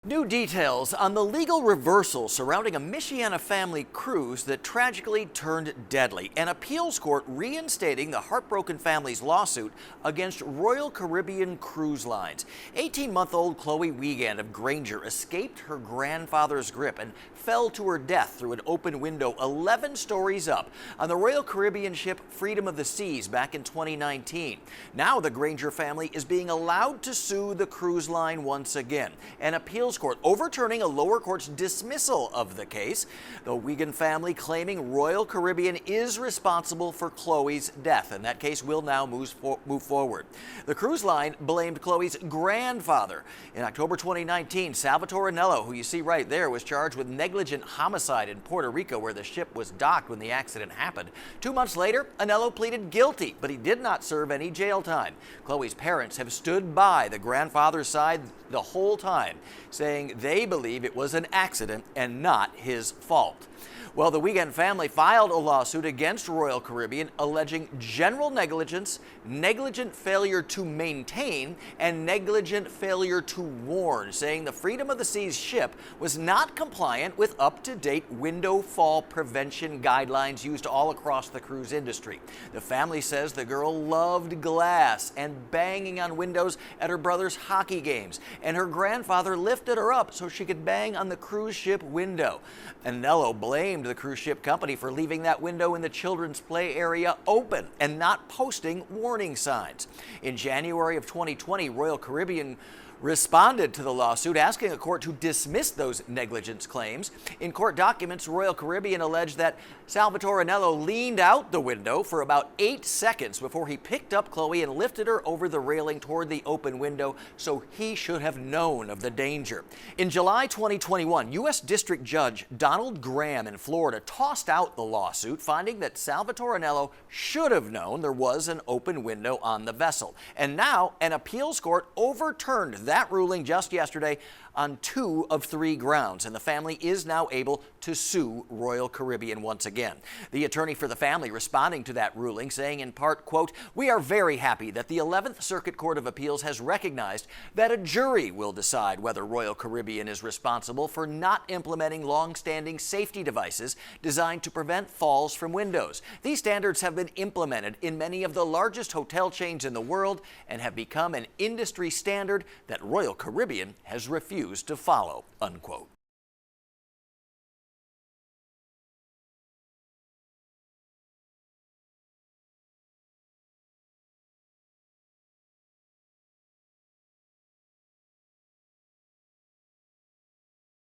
New details on the legal reversal surrounding a Michiana family cruise that tragically turned deadly. An appeals court reinstating the heartbroken family's lawsuit against Royal Caribbean Cruise Lines. 18-month-old Chloe Wiegand of Granger escaped her grandfather's grip and fell to her death through an open window 11 stories up on the Royal Caribbean ship Freedom of the Seas back in 2019. Now the Granger family is being allowed to sue the cruise line once again. An appeals court overturning a lower court's dismissal of the case. The Wiegand family claiming Royal Caribbean is responsible for Chloe's death, and that case will now move forward. The cruise line blamed Chloe's grandfather. In October 2019, Salvatore Anello, who you see right there, was charged with negligent homicide in Puerto Rico, where the ship was docked when the accident happened. 2 months later, Anello pleaded guilty, but he did not serve any jail time. Chloe's parents have stood by the grandfather's side the whole time, saying they believe it was an accident and not his fault. Well, the Wiegand family filed a lawsuit against Royal Caribbean alleging general negligence, negligent failure to maintain, and negligent failure to warn, saying the Freedom of the Seas ship was not compliant with up-to-date window fall prevention guidelines used all across the cruise industry. The family says the girl loved glass and banging on windows at her brother's hockey games, and her grandfather lifted her up so she could bang on the cruise ship window. Anello blamed the cruise ship company for leaving that window in the children's play area open and not posting warning signs. In January of 2020, Royal Caribbean responded to the lawsuit, asking a court to dismiss those negligence claims. In court documents, Royal Caribbean alleged that Salvatore Anello leaned out the window for about 8 seconds before he picked up Chloe and lifted her over the railing toward the open window, so he should have known of the danger. In July 2021, U.S. District Judge Donald Graham in Florida tossed out the lawsuit, finding that Salvatore Anello should have known there was an open window on the vessel. And now an appeals court overturned that ruling just yesterday on 2 of 3 grounds, and the family is now able to sue Royal Caribbean once again. The attorney for the family responding to that ruling, saying in part, quote, "We are very happy that the 11th Circuit Court of Appeals has recognized that a jury will decide whether Royal Caribbean is responsible for not implementing long-standing safety devices designed to prevent falls from windows. These standards have been implemented in many of the largest hotel chains in the world and have become an industry standard that Royal Caribbean has refused to follow," unquote.